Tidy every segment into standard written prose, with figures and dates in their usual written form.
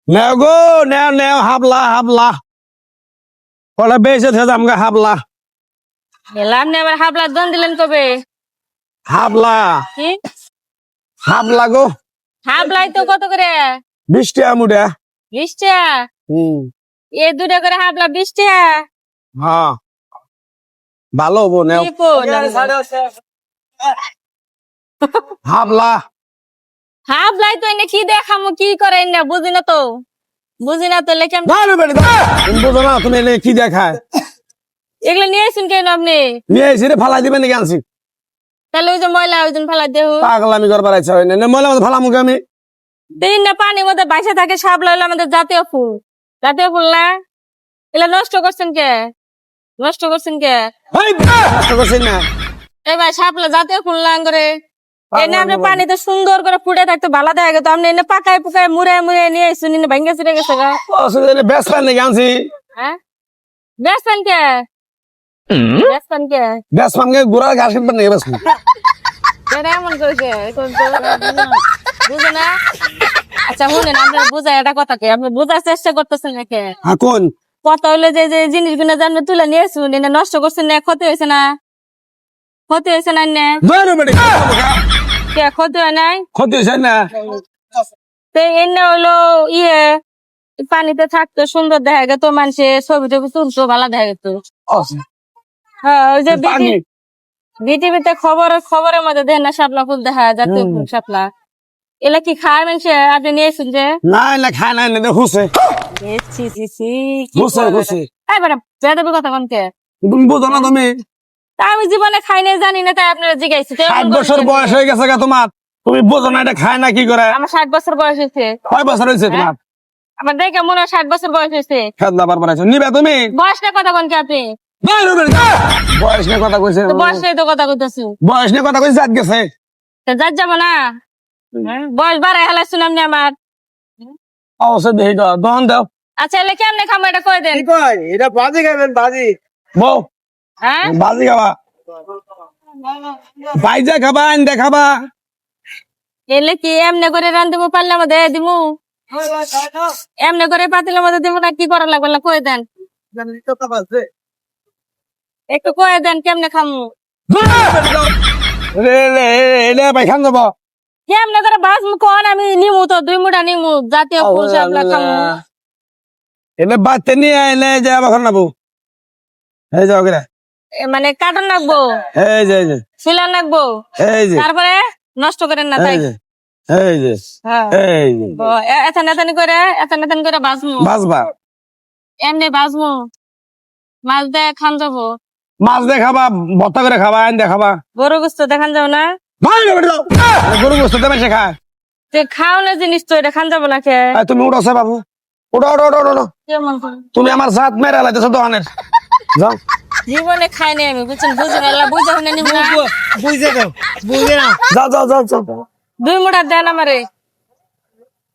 নেও গো নেও নেও হাবলা হাবলা কলে বেঁচে থেকে আমাকে হাবলা এলাম না আবার হাবলা দন দিলেন কবে? হাবলা কি হাবলা গো হাবলাই তো কত করে? 20 টাকা মুড়া 20 টাকা? এ 2 টাকা করে হাবলা 20 টাকা? হ্যাঁ ভালো হবো নেও কি কোন হাবলা হাবলাই তো এনে কি দেখামু কি করে না বুঝি না তো লেখা না না বেটি তুমি বুঝো না তুমি এনে কি দেখায় এগুলো নিয়ে আসুন কেন আপনি? নিয়ে এসে ফালাই দিবেন নাকি আনছি তাহলে ওই যে ময়লা ওই ফেলা দেহ পাগলামি করবার ইচ্ছা হয় না ময়লা মধ্যে ফালাম মুখে আমি দিন না পানির মধ্যে বাইসা থাকে সাবলা হলো আমাদের জাতীয় ফুল না এগুলা নষ্ট করছেন কে এই নষ্ট করছি না এই ভাই সাপলা জাতীয় ফুল না করে এনে আপনি পানিতে সুন্দর করে ফুটে থাকতে ভালো দেখা গেত আপনি এনে পাকায় পুকায় মুড়ে নিয়ে এসুন এনে ভাঙ্গে চুরে গেছে গা অসুবিধা নেই বেশ পান নাকি আনছি হ্যাঁ বেসন কে বেশ পানকে গোড়ার ঘাস কিনবেন নাকি বেশ এটা এমন করেছে বুঝে না আচ্ছা শুনেন আপনার বুঝাই এটা কথা কে আপনি বোঝার চেষ্টা করতেছেন নাকি হ্যাঁ কোন কথা হইলো যে যে জিনিসগুলো জানলে তুলে নিয়ে আসুন এনে নষ্ট করছেন না ক্ষতি হয়েছে না এনে ধরো বেটি কে ক্ষতি হয় নাই ক্ষতি হয়েছে না তো এনে হলো ইয়ে পানিতে থাকতো সুন্দর দেখা গেত মানুষে ছবি টবি তুলতো ভালো দেখা গেত হ্যাঁ ওই যে পানি বিটিভিতে খবরের মধ্যে দেখেন না শাপলা ফুল দেখা জাতীয় ফুল শাপলা এলা কি খায় মানুষে আপনি নিয়ে এসুন যে না না খায় না না হুসে হুসে বেদবি কথা কনকে তুমি বুঝো না তুমি তা আমি জীবনে খাই নাই জানি না তাই আপনারা জিজ্ঞাসা 60 বছর বয়স হয়ে গেছে গা তোমার তুমি বুঝো না এটা খায় না কি করে আমার 60 বছর বয়স হয়েছে কয় বছর হয়েছে তোমার আমার দেখে মনে হয় 60 বছর বয়স হয়েছে খেদলা বারবার আছে নিবে তুমি বয়সটা কথা কনকে আপনি বয়স নিয়ে কথা কইছে বয়স নিয়ে তো কথা কইতেছি বয়স নিয়ে কথা কইছে জাত গেছে যার যাবো না বয়স বাড়াই হেলাইছুন আপনি আমার অবশ্যই দেখি তো দহন দাও আচ্ছা এলে কেমনে খাবো এটা কই দেন এটা বাজি খাবেন বাজি বউ হ্যাঁ বাজি খাবা বাইজা খাবা আন্দা খাবা এলে কি এমনি করে রান্ধবো পারলে আমাদের দিমু এমনি করে পাতিলের মধ্যে দিমু না কি করা লাগবে না কই দেন একটু কই দেন কেমনে খামু রে রে রে ভাই খান যাবো কেমনে করে বাজমু কোন আমি নিমু তো 2 মুঠা নিমু জাতীয় ফুল শাপলা খামু এলে বাতে নিয়ে এলে যাব এখন নাবো এই যাও গরে মানে কাটন রাখবো এই যে শিলা রাখবো এই যে তারপরে নষ্ট করেন না তাই এই যে হ্যাঁ এই যে এথান করে বাজমু বাজবা এমনি বাজমু মাছ দিয়ে খান যাবো মাছ দিয়ে খাবা ভর্তা করে খাবা আইন দিয়ে খাবা গরু গোস্ত দেখান যাবো না ভাই গরু গোস্ত দেবে সে খায় যে খাও না জিনিস তো এটা খান যাবো না কে তুমি উঠোছে বাবু উঠো উঠো উঠো উঠো কেমন করে? তুমি আমার সাথ মেরে লাইতেছো দোকানের যাও জীবনে খাই নাই আমি বুঝছেন বুঝুন আল্লাহ বুঝা শুনে নিব না বুঝে দাও বুঝে না যাও যাও যাও যাও 2 মুঠা দেন আমারে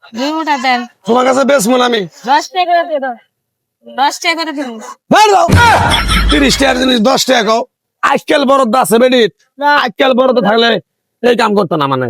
2 মুঠা দেন তোমার কাছে বেশ মন আমি 10 টাকা করে দিয়ে দাও 10 টাকা করে দিন ভাই দাও 30 টাকার জিনিস 10 টাকা আজকাল বড় আছে বেডিট আজকাল বড় তো থাকলে এই কাম করতো না মানে